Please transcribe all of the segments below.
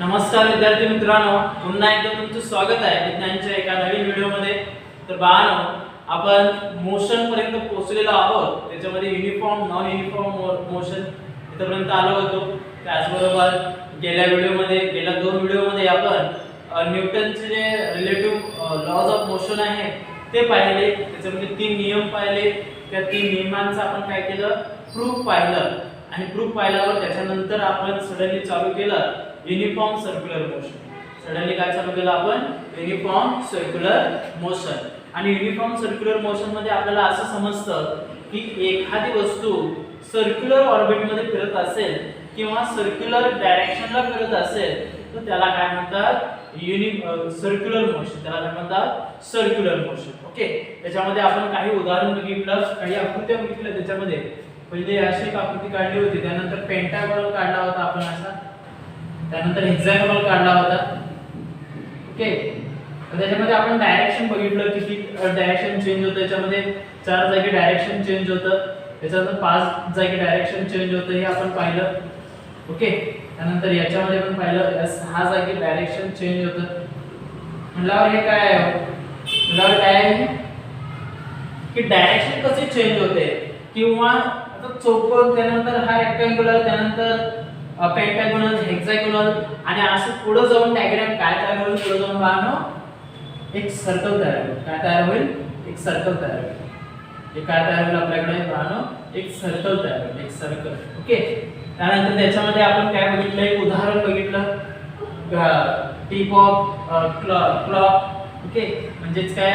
नमस्कार विद्यार्थी मित्रांनो, पुन्हा एकदा तुमचं स्वागत आहे विज्ञानच्या एका नवीन व्हिडिओमध्ये। तर बाळांनो, आपण मोशन पर्यंत पोहोचलेलो आहोत। त्याच्यामध्ये युनिफॉर्म नॉन युनिफॉर्म मोशन इथपर्यंत आलो होतो। त्याचबरोबर गेल्या दोन व्हिडिओमध्ये आपण न्यूटनचे जे रिलेटिव्ह लॉज ऑफ मोशन आहे ते पाहिले। त्याच्यामध्ये 3 नियम पाहिले। त्या 3 नियमांचा आपण काय केलं, प्रूफ पाहिलं। आणि प्रूफ पाहिल्यावर त्याच्यानंतर आपण सडनली चालू केलं युनिफॉर्म सर्क्युलर मोशन। सडनली काय चालू केलं आपण, युनिफॉर्म सर्क्युलर मोशन। आणि युनिफॉर्म सर्क्युलर मोशन मध्ये आपल्याला असं समजतं की एखादी वस्तू सर्क्युलर ऑर्बिट मध्ये फिरत असेल किंवा सर्क्युलर डायरेक्शनला फिरत असेल तर त्याला काय म्हणतात, सर्क्युलर मोशन। त्याला काय म्हणतात, सर्क्युलर मोशन। ओके, त्याच्यामध्ये आपण काही उदाहरण बघितलं, काही आकृत्या बघितल्या। त्याच्यामध्ये पहिले अशी एक आकृती काढली होती, त्यानंतर पेंटागोनल काढला होता आपण असा, त्यानंतर हेक्सागोनल काढला होता। ओके, त्याच्यामध्ये आपण डायरेक्शन बघितलं, किती डायरेक्शन चेंज होतं। त्याच्यामध्ये 4 जागी डायरेक्शन चेंज होतं, त्याच्यानंतर 5 जागी डायरेक्शन चेंज होतं, हे आपण पाहिलं। ओके, त्यानंतर याच्यामध्ये पण पाहिलं 6 जागी डायरेक्शन चेंज होतं। म्हटल्यावर हे काय आहे, म्हटल्यावर काय आहे की डायरेक्शन कसे चेंज होते, किंवा आता चौकोन, त्यानंतर हा रेक्टँग्युलर, त्यानंतर पेंटागोनल, हेक्सागोनल, आणि असं पुढे जाऊन डायग्राम काय तयार होईल, पुढे जाऊन पाहणं एक सर्कल तयार होईल। काय तयार होईल, एक सर्कल तयार होईल। हे काय तयार होईल आपल्याकडे पाहणं, एक सर्कल तयार होईल, एक सर्कल। ओके, त्यानंतर त्याच्यामध्ये आपण काय बघितलं, एक उदाहरण बघितलं, टिप ऑफ क्लॉक। ओके, म्हणजेच काय,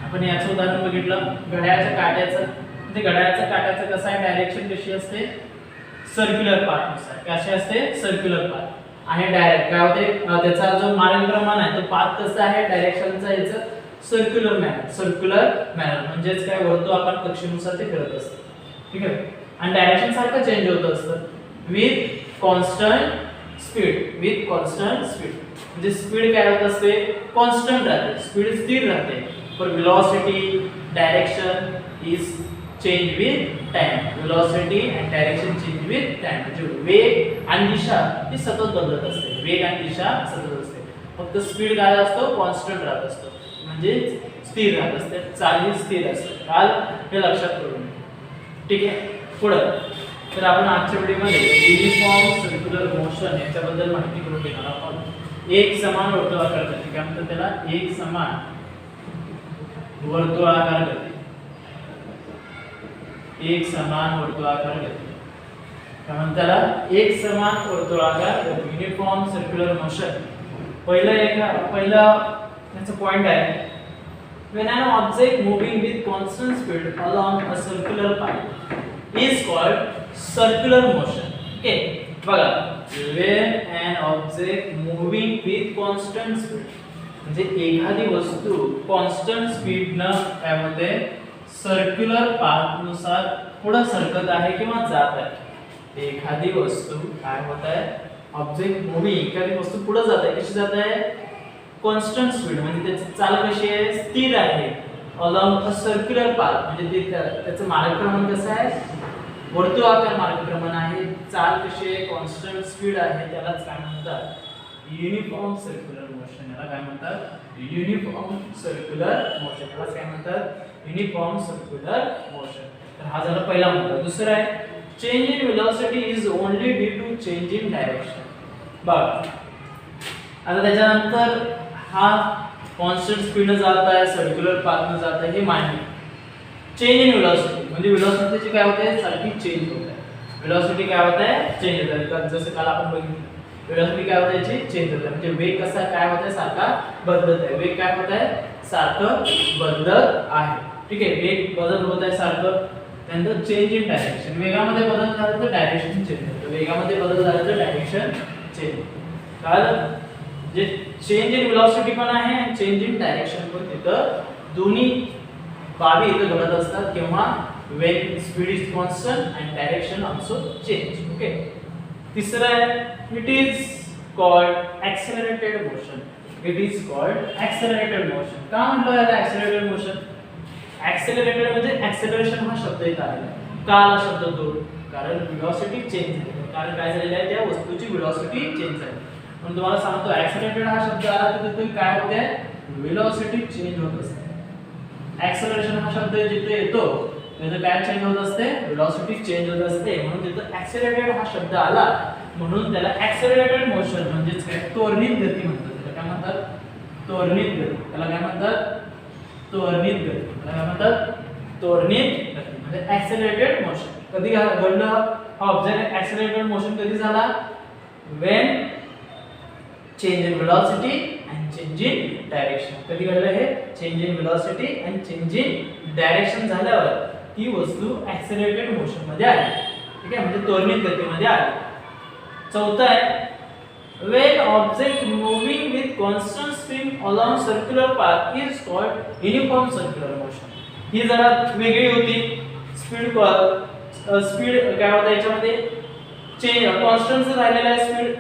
आपण याचं उदाहरण बघितलं घड्याळाच्या काट्याचं। म्हणजे घड्याळाच्या काट्याचं कसं आहे, डायरेक्शन कशी असते, सर्क्युलर पाथ नुसार कशी असते, सर्क्युलर पाथ। आणि डायरेक्ट काय होते, त्याचा जो मार्गक्रमण आहे तो पाथ कसा आहे, डायरेक्शनचा याचं सर्क्युलर मॅनर म्हणजेच काय, वर्तुळाकार कक्षेनुसार ते फिरत असतं। ठीक आहे, आणि डायरेक्शन सारखं चेंज होत असतं विथ कॉन्स्टंट स्पीड। म्हणजे स्पीड काय होत असते, कॉन्स्टंट राहते, स्पीड स्थिर राहते। पर velocity, direction is change with time. Velocity and direction change with time. म्हणजे वेग आणि दिशा ही सतत बदलत असते, वेग आणि दिशा सतत असते। फक्त स्पीड काय असतो, कॉन्स्टंट राहत असतो, म्हणजे स्थिर राहत असते, चाल ही स्थिर असते। काल हे लक्षात ठेवून, ठीक आहे। पुढे तर आपण आजच्या व्हिडिओमध्ये युनिफॉर्म सर्क्युलर मोशन याच्याबद्दल माहिती करून घेणार आहोत। एक समान वर्तुळाकार गती, काय म्हणतात त्याला, एक समान वर्तुळाकार गती, एक समान वर्तुळाकार गती, काय म्हणतात त्याला, एक समान वर्तुळाकार गती, युनिफॉर्म सर्क्युलर मोशन। पहिला याचा पॉइंट आहे, when an object moving with constant speed along a circular path is called circular motion. Okay, बघा, when an object moving with constant speed, म्हणजे एखादी वस्तू कॉन्स्टंट स्पीडनं काय होते, सर्क्युलर पाथ नुसार पुढे सरकत आहे किंवा जात आहे। एखादी वस्तू काय होत आहे, ऑब्जेक्ट मूव्हिंग, एखादी वस्तू पुढे जात आहे, कशी जात आहे, कॉन्स्टंट स्पीड, म्हणजे त्याची चाल कशी आहे, स्थिर आहे। अलोंग अ सर्क्युलर पाथ, म्हणजे त्याचं मार्गक्रमण कसं आहे, वर्तुळाकार मार्गक्रमण आहे। चाल कशी आहे, कॉन्स्टंट स्पीड आहे, त्यालाच काय म्हणतात, युनिफॉर्म सर्क्युलर मोशन। याला काय म्हणतात, युनिफॉर्म सर्क्युलर मोशन। याला काय म्हणतात, युनिफॉर्म सर्क्युलर मोशन। तर हा झाला पहिला मुद्दा। दुसरा आहे, change in velocity is only due to change in direction. बघा, आता त्याच्यानंतर हा कॉन्स्टंट स्पीड न जात आहे, सर्क्युलर पाथ न जात आहे, हे मान्य। चेंज इन वेलोसिटी म्हणजे वेलोसिटीची काय होते, सारखी चेंज होत आहे। वेलोसिटी काय होत आहे, चेंज होत आहे। जसं काल आपण बघितलं, वेलोसिटी काय होत आहे, याची चेंज होत आहे। म्हणजे वेग कसा काय होत आहे, सारखा बदलत आहे। वेग काय होत आहे, सारखं बदलत आहे। ठीक आहे, वेग बदल होत आहे सारखं। त्यानंतर चेंज इन डायरेक्शन, वेगामध्ये बदल झाला तर डायरेक्शन चेंज होतं, वेगामध्ये बदल झाला तर डायरेक्शन चेंज होतं। कारण जे चेंज इन वेलोसिटी पण आहे आणि चेंज इन डायरेक्शन पण, तिथं दोन्ही बाबी इथं घडत असतात, किंवा when speed is constant and direction also change. Okay, तिसरा आहे, it is called accelerated motion. It is called accelerated motion. का म्हणतो याला accelerated motion? Accelerated म्हणजे acceleration हा शब्द इथं आलेला आहे। का आला शब्द तो, कारण velocity चेंज झाली। कारण काय झालेलं आहे, त्या वस्तूची वेलोसिटी चेंज झाली. म्हणून तुम्हाला सांगतो ऍक्सेलरेटेड हा शब्द आला तर तिथे काय होते, वेलोसिटी चेंज होत असते. ऍक्सेलरेशन हा शब्द जिथे येतो त्याचं काय चेंज होत असते, वेलोसिटी चेंज होत असते. म्हणून तिथे ऍक्सेलरेटेड हा शब्द आला, म्हणून त्याला ऍक्सेलरेटेड मोशन म्हणजेच काय, त्वरित गती म्हणतात. त्याला काय म्हणतात, त्वरित गती. त्याला काय म्हणतात, त्वरित गती. त्याला काय म्हणतात, त्वरित गती म्हणजे ऍक्सेलरेटेड मोशन. कधी घडलं हा ऑब्जेक्ट ऍक्सेलरेटेड मोशन कधी झाला, when change in velocity and change in direction. कधी घडलं हे, change in velocity and change in direction झाल्यावर ती वस्तू ऍक्सेलरेटेड मोशन मध्ये आली. ठीक आहे, म्हणजे त्वरित गतीमध्ये आली. चौथा आहे, when object moving with constant speed along circular path is called uniform circular motion. ही जरा वेगळी होती. स्पीड काय होतं याच्यामध्ये, चेंज कॉन्स्टंट राहिलेला आहे,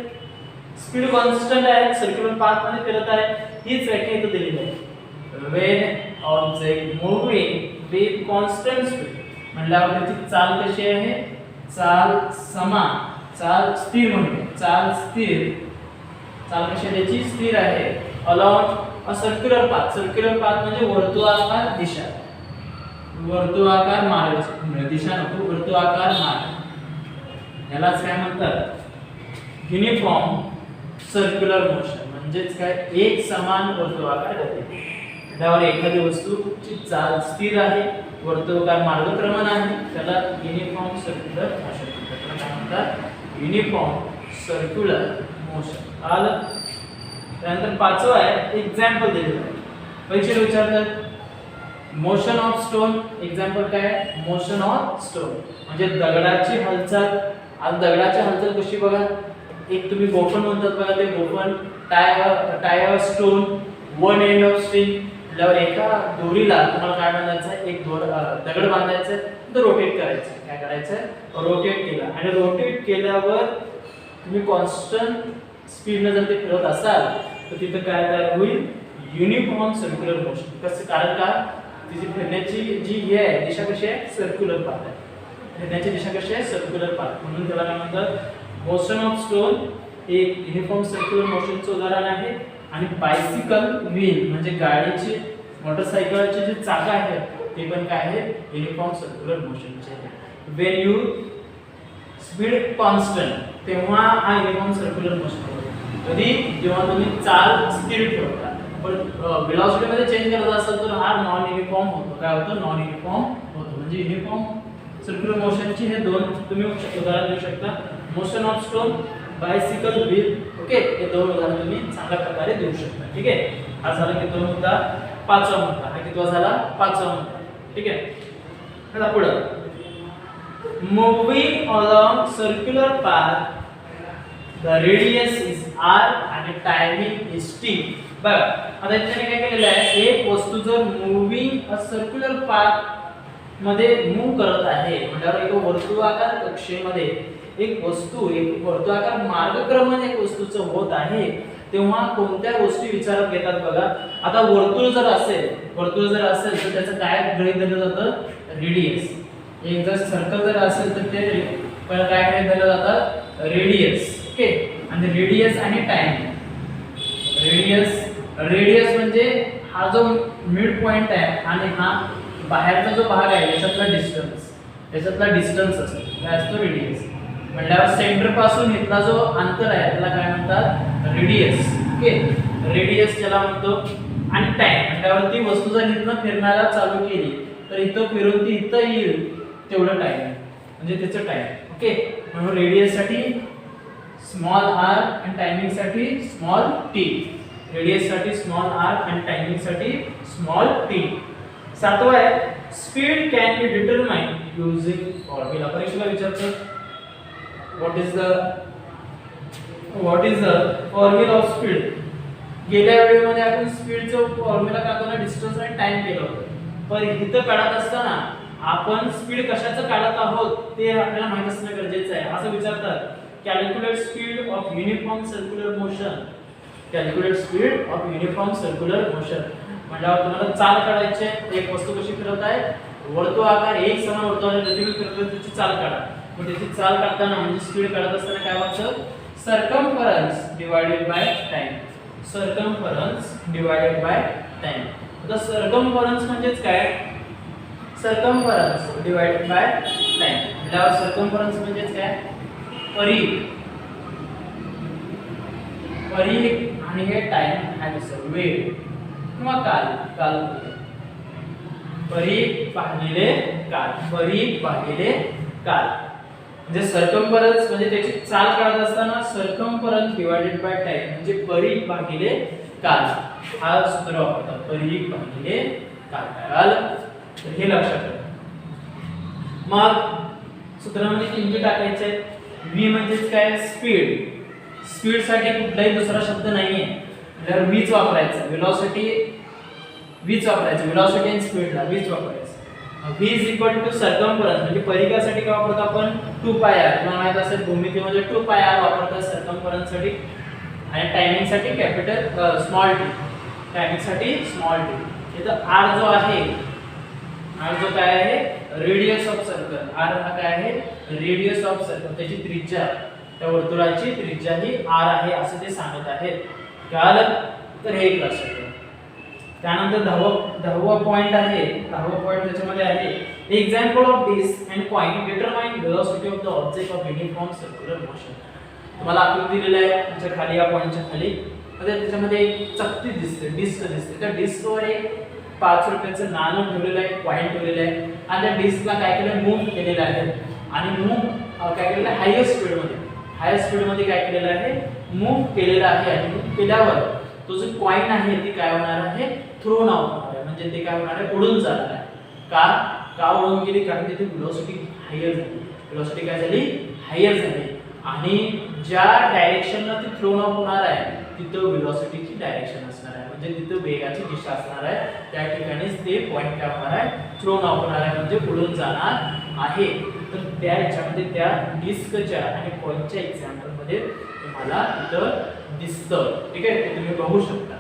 स्पीड कॉन्स्टंट आहे, सर्क्युलर पाथ मध्ये फिरत आहे. हीच व्याख्या इथे दिलेली आहे. when object moving with constant speed म्हटल्यावर त्याची चाल कशी आहे, चाल समान, चाल स्थिर म्हणतो, चाल स्थिर, चाल कशी त्याची स्थिर आहे. Along a circular path, circular path म्हणजे वर्तुळाकार दिशा, वर्तुळाकार मार्ग, दिशा नको, वर्तुळाकार मार्ग. यालाच काय म्हणतात, युनिफॉर्म सर्क्युलर मोशन. म्हणजेच काय, एक समान वर्तुळाकार गती. त्यावर एखादी वस्तूची चाल स्थिर आहे, वर्तुळाकार मार्गक्रमण आहे, त्याला युनिफॉर्म सर्क्युलर मोशन म्हणतात. त्याला काय म्हणतात, युनिफॉर्म सर्क्युलर मोशन. आलं. त्यानंतर पाचवा आहे, एक्झाम्पल दिलेलं आहे. परीक्षेला विचारतात मोशन ऑफ स्टोन. एक्झाम्पल काय, मोशन ऑफ स्टोन म्हणजे दगडाची हालचाल. आज दगडाची हालचाल कशी बघा, एक तुम्ही गोफन म्हणतात बघा, ते गोफन tie stone one end of string. त्यावर एका दोरीला तुम्हाला काय बांधायचं, एक दगड बांधायचं, तो रोटेट करायचं. काय करायचं, रोटेट केला, आणि रोटेट केल्यावर तुम्ही कॉन्स्टंट स्पीडने जर ते फिरवत असाल तर तिथे काय तयार होईल, युनिफॉर्म सर्क्युलर मोशन. कसं, कारण का तिची फिरण्याची जी हे आहे दिशा कशी आहे, सर्क्युलर पाथ आहे. फिरण्याची दिशा कशी आहे, सर्क्युलर पाथ. म्हणून त्याला काय म्हणतात, मोशन ऑफ स्टोन एक युनिफॉर्म सर्क्युलर मोशनचं उदाहरण आहे. आणि बायसिकल व्हील म्हणजे गाडीची, मोटरसायकलचे जे चाक आहेत ते पण काय आहे, युनिफॉर्म सर्क्युलर मोशनचे आहे. व्हेन यू स्पीड कॉन्स्टंट तेव्हा हा युनिफॉर्म सर्क्युलर मोशन होतो. कधी, जेव्हा तुम्ही चाल स्थिर ठेवता, पण वेलोसिटी मध्ये चेंज करत असाल तर हा नॉन युनिफॉर्म होतो. काय होतं, नॉन युनिफॉर्म होतो. म्हणजे युनिफॉर्म सर्क्युलर मोशनची हे दोन तुम्ही उदाहरण देऊ शकता, motion of stone, bicycle wheel. Okay, हे दोन उदाहरण तुम्ही चांगल्या प्रकारे देऊ शकता. ठीक आहे, हा झाला की दोन मुद्दा. पाचवा मुद्दा, हा कितवा झाला, पाचवा मुद्दा. ठीक आहे, आता पुढे, moving along circular path the radius is r आणि टायमिंग is t. बघा आता इथे काय केलेलं आहे, एक वस्तू जर मूव्हिंग अ सर्क्युलर पाथ मध्ये मूव्ह करत आहे म्हणजे एक वर्तुळाकार कक्षेमध्ये एक वस्तू, एक वर्तुळाकार मार्गक्रमण एक वस्तूचं होत आहे, तेव्हा कोणत्या गोष्टी विचारात घेतात बघा. आता वर्तुळ जर असेल तर त्याचं काय गृहीत धरलं जातं, रेडियस. एक जर सर्कल जर असेल तर ते काय गृहीत धरलं जातं, रेडियस. ओके, आणि रेडियस आणि टाइम. रेडियस म्हणजे हा जो मिड पॉइंट आहे आणि हा बाहेरचा जो भाग आहे याच्यातला डिस्टन्स असतो, काय असतो, रेडियस. म्हटल्यावर सेंटर पासून इथला जो अंतर आहे त्याला काय म्हणतात, रेडियस. ओके, रेडियस त्याला म्हणतो. आणि टाइम म्हटल्यावर ती वस्तू जर इथनं फिरण्याला चालू केली तर इथं फिरून ती इथं येईल तेवढं टाइम म्हणजे त्याचं टाइम. ओके, म्हणून रेडियस साठी स्मॉल आर आणि टायमिंग साठी स्मॉल टी. रेडियस साठी स्मॉल आर आणि टायमिंग साठी स्मॉल टी. सातवा आहे, speed can be determined using formula. परीक्षेला विचारतो what is the formula of speed. गेल्या वेळेमध्ये आपण स्पीडचं फॉर्म्युला काढताना डिस्टन्स आणि टाइम केलं होतं, पण इथं काढत असताना आपण स्पीड कशाचं काढत आहोत ते आपल्याला माहित असणं गरजेचं आहे. असं विचारतात, calculate speed of uniform circular motion. Calculate speed of uniform circular motion म्हटल्यावर तुम्हाला चाल काढायची आहे. एक वस्तू कशी फिरत आहे, वर्तुळाकार एक समान वर्तुळाकार गतीने फिरत त्याची चाल काढा. मग त्याची चाल काढताना म्हणजे स्पीड काढत असताना काय वापरतो circumference divided by time. Circumference divided by time. आता सर्कम्फरन्स म्हणजेच काय सर्कम्फरन्स डिवाइडेड बाय टाइम. म्हणजे सर्कम्फरन्स म्हणजेच काय परिघ. परिघ आणि हे टाइम हा दिसतो वेळ किंवा काल. काल परिघ भागिले काल. परिघ भागिले काल म्हणजे सर्कम्फरन्स म्हणजे त्याची चाल काढत असताना सर्कम्फरन्स डिवाइडेड बाय टाइम म्हणजे परिघ भागिले काल हा सूत्र वापरतात. परिघ भागिले काल. तर हे लक्षात ठेवा. मग सूत्रामध्ये किंमती टाकायचे आहेत. v म्हणजेच काय स्पीड. स्पीड साठी कुठलाही दुसरा शब्द नाहीये तर vच वापरायचा. वेलोसिटी vच वापरायचं. वेलोसिटी आणि स्पीडला vच वापरायचं. v is equal to circumference म्हणजे परिघासाठी काय वापरतो आपण 2πr. तुम्हाला माहित असेल भूमितीमध्ये 2πr वापरतात सर्कम्फरन्स साठी आणि टायमिंग साठी कॅपिटल स्मॉल t. टायमिंग साठी स्मॉल t. इथं r जो आहे r जो काय आहे रेडियस ऑफ सर्कल. r हा काय आहे रेडियस ऑफ सर्कल. त्याची त्रिज्या त्या वर्तुळाची त्रिज्या ही r आहे असं ते सांगत आहेत. कळलं. तर हे एक लक्षात ठेवा. त्यानंतर 10वा पॉइंट आहे. 10वा पॉइंट त्याच्यामध्ये आहे example of disc and point determine velocity of the object of uniform circular motion. तुम्हाला आकृती दिलेली आहे त्याच्या खाली या पॉइंटच्या खाली त्याच्यामध्ये एक चकती दिसते डिस्क दिसते. त्या डिस्कवर एक 5 रुपयाचं नाणं ठेवलेलं आहे पॉइंट ठेवलेलं आहे आणि त्या डिस्कला काय केलं मूव्ह केलेलं आहे आणि मूव्ह काय केलेलं आहे हायर स्पीड मध्ये काय केलेलं आहे मूव्ह केलेलं आहे. आणि मूव्ह केल्यावर तो जो कॉइन आहे ती काय होणार आहे थ्रोन आउट होणार आहे. म्हणजे ते काय होणार आहे उडून जाणार आहे. का उडून गेली कारण तिथे वेलोसिटी हायर झाली. वेलोसिटी काय झाली हायर झाली आणि ज्या डायरेक्शनला ती थ्रोन आउट होणार आहे तिथं वेलोसिटीची डायरेक्शन असणार आहे. म्हणजे तिथं वेगाची दिशा असणार आहे. त्या ठिकाणीच ते पॉइंट काय होणार आहे थ्रोन आउट होणार आहे म्हणजे उडून जाणार आहे. तर त्या ह्याच्यामध्ये त्या डिस्कच्या आणि पॉइंटच्या एक्झाम्पल मध्ये तुम्हाला इथं दिसतं. ठीक आहे ते तुम्ही बघू शकता.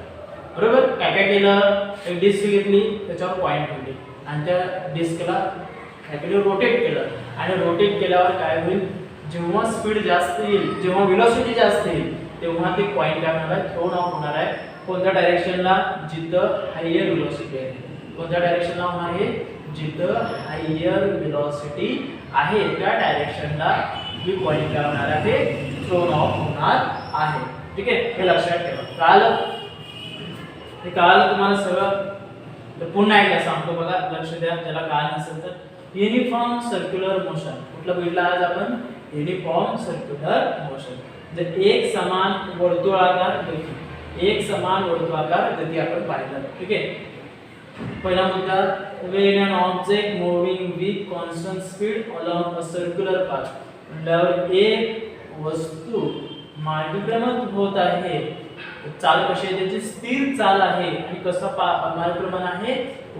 बरोबर. काय काय केलं एक डिस्क घेतली त्याच्यावर पॉइंट ठेवली आणि त्या डिस्कला काय केलं रोटेट केलं आणि रोटेट केल्यावर काय होईल जेव्हा स्पीड जास्त येईल जेव्हा वेलोसिटी जास्त येईल तेव्हा ते पॉइंट काय होणार आहे थ्रोन आउट होणार आहे. कोणत्या डायरेक्शनला जिथं हायर वेलोसिटी आहे. कोणत्या डायरेक्शनला होणार आहे जिथं हायर वेलोसिटी आहे त्या डायरेक्शनला ही पॉइंट काय होणार आहे थ्रोन आउट होणार आहे. ठीक आहे हे लक्षात ठेवा. कळालं तुम्हाला सगळं. तर पुन्हा एकदा सांगतो बघा लक्ष द्या ज्याला कळलं नसेल तर युनिफॉर्म सर्क्युलर मोशन कुठलं बघितलं आज आपण युनिफॉर्म सर्क्युलर मोशन. जर एक समान वर्तुळाकार गती आपण पाहिलं. ठीक आहे. पहिला मुद्दा when an object moving with constant speed along a circular path. म्हणल्यावर एक वस्तू मार्गक्रमण होत आहे. चाल कशी आहे त्याची स्थिर चाल आहे आणि कसा मार्गक्रमण आहे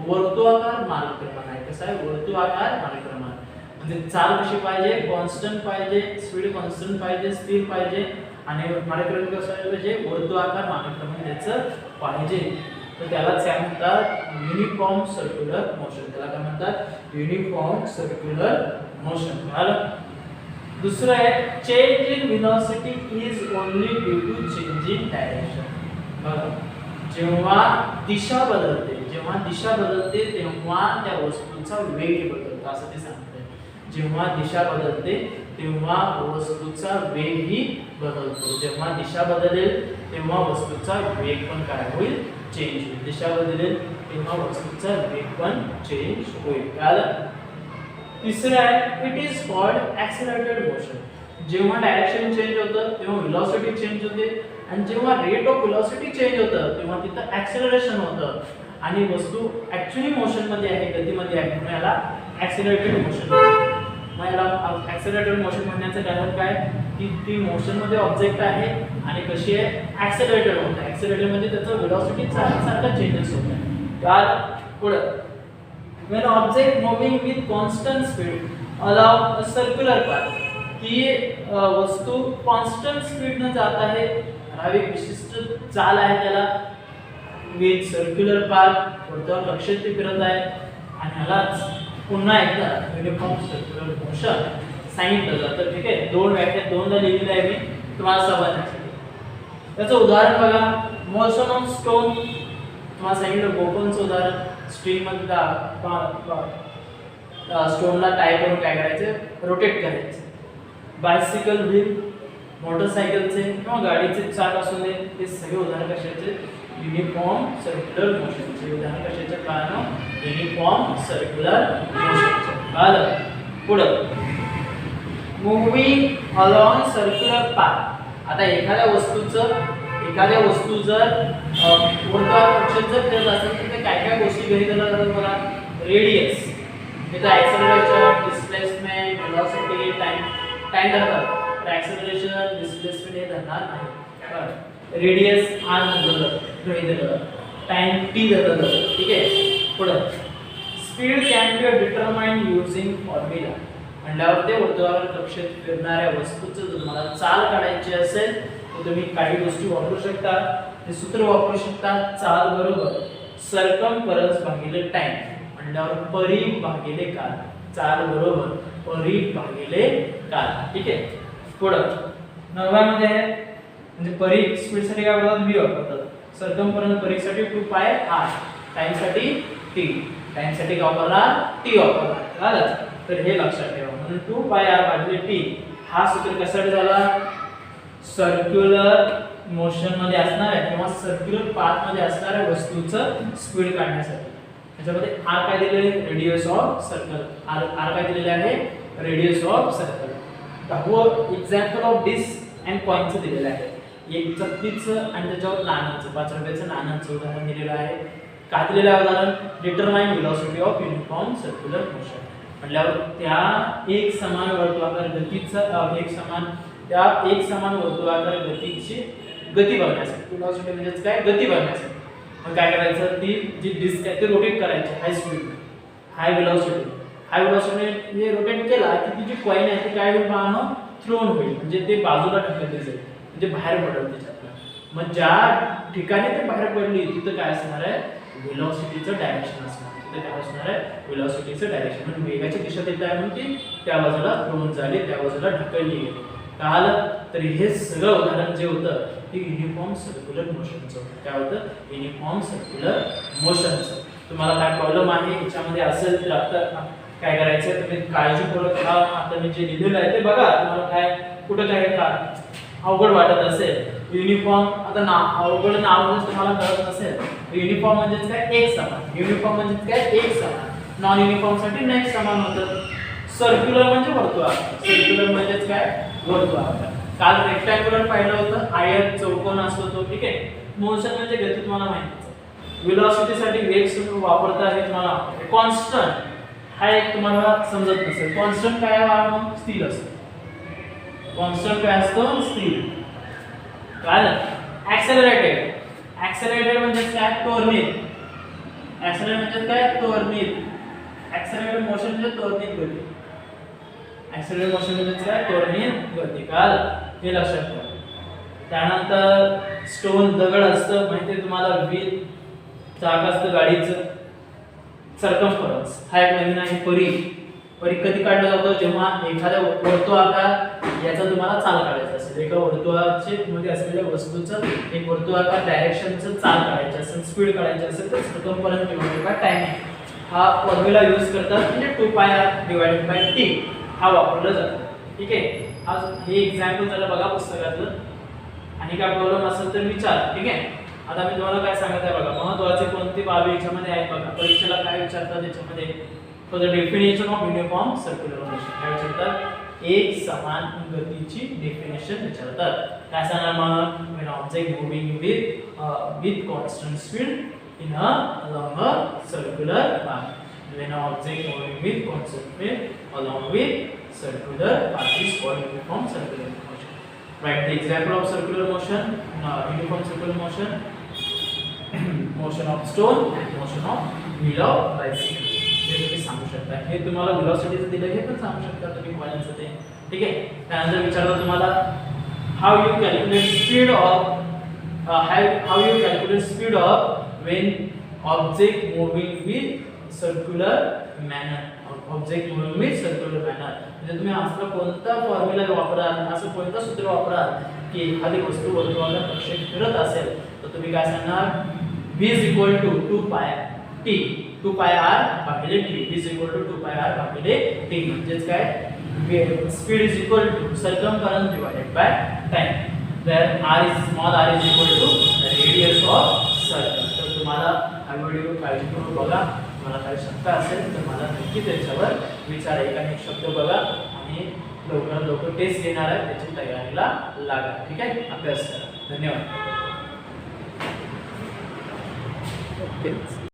वर्तुळाकार मार्गक्रमण आहे. कसं आहे वर्तुळाकार मार्गक्रमण म्हणजे चाल कशी पाहिजे कॉन्स्टंट पाहिजे स्पीड कॉन्स्टंट पाहिजे स्थिर पाहिजे आणि मार्गक्रमण कसं पाहिजे वर्तुळाकार मार्गक्रमण त्याचं पाहिजे. तर त्यालाच काय म्हणतात युनिफॉर्म सर्क्युलर मोशन. त्याला काय म्हणतात युनिफॉर्म सर्क्युलर मोशन. कळलं. दुसरं आहे change in velocity is only due to change in direction. बघा जेव्हा दिशा बदलते तेव्हा त्या वस्तूचा वेग बदलतो असं ते सांगते. जेव्हा दिशा बदलते तेव्हा वस्तूचा वेगही बदलतो. जेव्हा दिशा बदलेल तेव्हा वस्तूचा वेग पण काय होईल चेंज होईल. दिशा बदलेल तेव्हा वस्तूचा वेग पण चेंज होईल. कळलं. तिसरं आहे इट इज कॉल्ड ऍक्सेलरेटेड मोशन. जेव्हा डायरेक्शन चेंज होतं तेव्हा वेलोसिटी चेंज होते आणि जेव्हा रेट ऑफ वेलोसिटी चेंज होतं तेव्हा तिथं ऍक्सेलरेशन होतं आणि वस्तू ऍक्च्युअली मोशन मध्ये आहे गतीमध्ये आहे म्हणून याला ऍक्सेलरेटेड मोशन. मग याला ऍक्सेलरेटेड मोशन म्हणण्याचं कारण काय की ती मोशन मध्ये ऑब्जेक्ट आहे आणि कशी आहे ऍक्सेलरेटेड होते. ऍक्सेलरेटेड म्हणजे त्याचं वेलोसिटी सारखा चेंजेस होत आहे. तर पुढे when object moving with constant speed allow a circular path. की वस्तू कॉन्स्टंट स्पीड ने जात आहे ठराविक विशिष्ट चाल आहे त्याला विथ सर्क्युलर पाथ वर्तुळात लक्ष ते फिरत आहे आणि ह्यालाच पुन्हा एकदा युनिफॉर्म सर्क्युलर मोशन सांगितलं जातं. ठीक आहे, दोन व्याख्या दोनदा लिहिलेल्या आहे मी तुम्हाला समजण्यासाठी. त्याचं उदाहरण बघा, मोशन ऑन स्टोन. तुम्हाला सांगितलं गोपनचं उदाहरण, स्ट्रिंग मध्ये स्टोनला टाय करून काय करायचं, रोटेट करायचं. बायसिकल व्हील, मोटरसायकलचे किंवा गाडीचे चाक असून दे, हे सगळे उदाहरण कशाचे, युनिफॉर्म सर्क्युलर मोशनचे. उदाहरण कशाचे, कारण युनिफॉर्म सर्क्युलर मोशनचे. आलं पुढं, मूव्हिंग अलॉंग सर्क्युलर पाथ. आता एखाद्या वस्तू जर वर्तुळाकार कक्षेत जर फिरत असेल तर ते काय काय गोष्टी गृहीत धरल्या जातात बघा. रेडियस, त्याचा ऍक्सेलरेशन, डिस्प्लेसमेंट, वेलोसिटी, टाइम धरतात. तर ऍक्सेलरेशन, डिस्प्लेसमेंट हे धरणार नाही. रेडियस r गृहीत धरलं, टाइम t धरलं. ठीक आहे, पुढं, speed can be determined using formula. म्हणल्यावर ते वर्तुळाकार कक्षेत फिरणाऱ्या वस्तूचं जर तुम्हाला चाल काढायची असेल तर तुम्ही काही गोष्टी वापरू शकता. ते सूत्र वापरू शकता. चाल बरोबर सर्कमफरन्स भागिले टाइम, म्हणल्यावर परिघ भागिले काल. चाल बरोबर परिघ भागिले काल. ठीक आहे, पुढं नवव्यामध्ये आहे म्हणजे परिघ स्पीड साठी काय वापरतात, v वापरतात. सर्कमफरन्स परिघ साठी 2π r, टाइम साठी t, टाइम साठी काय वापरणार, t वापरणार. झालं, तर हे लक्षात ठेवा. म्हणून 2π r भागिले t हा सूत्र कशासाठी झाला, सर्क्युलर मोशन मध्ये असणाऱ्या किंवा सर्क्युलर पाथ मध्ये असणाऱ्या वस्तूचं स्पीड काढण्यासाठी. त्याच्यामध्ये r काय दिलेले, रेडियस ऑफ सर्कल. r काय दिलेले आहे, रेडियस ऑफ सर्कल. दहावं एक्झाम्पल ऑफ डिस्क अँड कॉइनचं दिलेलं आहे. एक चकतीचं आणि त्याच्यावर नाण्याचं, 5 रुपयाचं नाण्याचं उदाहरण दिलेलं आहे. काय दिलेलं आहे उदाहरण, determine velocity of uniform circular motion. म्हटल्यावर त्या एक समान वर्तुळाकार वर्तुळाकार गतीची गती बघण्यासाठी, वेलोसिटी म्हणजेच काय, गती बघण्यासाठी मग काय करायचं, ती जी डिस्क आहे ती रोटेट करायची हाय स्पीड, हाय वेलोसिटी हे रोटेट केला की ती जी कॉइन आहे ती काय होईल पाहणं, थ्रोन होईल. म्हणजे ते बाजूला ढकलली जाईल, म्हणजे बाहेर पडेल त्याच्यातलं. मग ज्या ठिकाणी ते बाहेर पडली तिथं काय असणार आहे, वेलोसिटीचं डायरेक्शन असणार. तिथे काय असणार आहे, वेलोसिटीचं डायरेक्शन. म्हणजे वेगाची दिशा देत आहे म्हणून ती त्या बाजूला थ्रोन झाली, त्या बाजूला ढकलली गेली. कळालं, तर हे सगळं उदाहरण जे होतं ते युनिफॉर्म सर्क्युलर मोशनचं होतं. काय होतं, युनिफॉर्म सर्क्युलर मोशनचं. तुम्हाला काय प्रॉब्लेम आहे याच्यामध्ये असेल तर आता काय करायचं, तुम्ही काळजीपूर्वक आता मी जे लिहिलेलं आहे ते बघा. तुम्हाला काय कुठं काय अवघड वाटत असेल, युनिफॉर्म आता अवघड नाव जर तुम्हाला कळत नसेल, युनिफॉर्म म्हणजेच काय, एक समान. युनिफॉर्म म्हणजेच काय, एक समान. नॉन युनिफॉर्म साठी नेक्स्ट समान होतं. सर्क्युलर म्हणजे वर्तुळाकार, सर्क्युलर म्हणजेच काय, वर्तुळाकार. काल रेक्टँग्युलर पाहिलं होतं, आयत चौकोन असतो तो. ठीक आहे, मोशन म्हणजे गती तुम्हाला माहितीच आहे. वेलोसिटी साठी वेग वापरता हे तुम्हाला कॉन्स्टंट हा एक तुम्हाला समजत नसेल. कॉन्स्टंट काय आहे, मग स्थिर असतो. कॉन्स्टंट काय असतो, स्थिर. काय ऍक्सेलरेटेड, ऍक्सेलरेटेड म्हणजे काय, त्वरित. ऍक्सेलरेट म्हणजे काय, त्वरित. ऍक्सेलरेटेड मोशन म्हणजे त्वरित गती. ऍक्सेलरेटेड मोशन म्हणजे काय, त्वरित गती. काय हे लक्षात ठेवा. त्यानंतर स्टोन, दगड असतं माहिती आहे तुम्हाला, व्हील चाक असतं गाडीचं. सर्कमफरन्स हा एक नवीन आहे. परिघ कधी काढला जातो, जेव्हा एखाद्या वर्तुळाकार याचा तुम्हाला चाल काढायचा असेल, एका वर्तुळाचे मध्ये असलेल्या वस्तूचं एक वर्तुळाकार डायरेक्शनचं चाल काढायचं असेल, स्पीड काढायची असेल तर सर्कमफरन्स डिवाइडेड बाय टाइम हा फॉर्म्युला यूज करतात. म्हणजे 2πr डिवाइडेड बाय t हा वापरला जातो. ठीक आहे, आज हे एक्झाम्पल झालं बघा पुस्तकातलं. आणि काय प्रॉब्लेम असेल तर विचार. ठीक आहे, आता मी तुम्हाला काय सांगत आहे बघा, महत्त्वाचे कोणते बाबी याच्यामध्ये आहेत बघा. परीक्षेला काय विचारतात याच्यामध्ये, for the definition of uniform circular motion काय विचारतात, एक समान गतीची डेफिनेशन विचारतात. काय सांगणार मग, when object moving with constant speed in a longer circular path. When object moving with constant speed along with circular path is called uniform circular motion. Write the example of circular motion, uniform circular motion, motion of stone, and motion of wheel of bicycle. हे तुम्ही सांगू शकता. हे तुम्हाला वेलोसिटीचं दिलं हे पण सांगू शकता तुम्ही कॉइनचं ते. ठीक आहे, त्यानंतर विचारलं तुम्हाला how you calculate speed of when object moving with circular manner. म्हणजे तुम्ही असं कोणता फॉर्म्युला वापराल, असं कोणतं सूत्र वापराल की एखादी वस्तू वर्तुळाला प्रक्षेप फिरत असेल तर तुम्ही काय सांगणार v is equal to 2 pi t 2 pi r भागिले t v is equal to 2 pi r भागिले t म्हणजेच काय speed is equal to circumference divided by time where r is small r is equal to the radius of circle. तर तुम्हाला हा video काळजीपूर्वक बघा. तुम्हाला काही शंका असेल तर मला नक्की त्याच्यावर विचारा. एक शब्द बघा आणि लवकरात लवकर टेस्ट घेणार आहे त्याची तयारीला लागा. ठीक आहे, अभ्यास करा. धन्यवाद.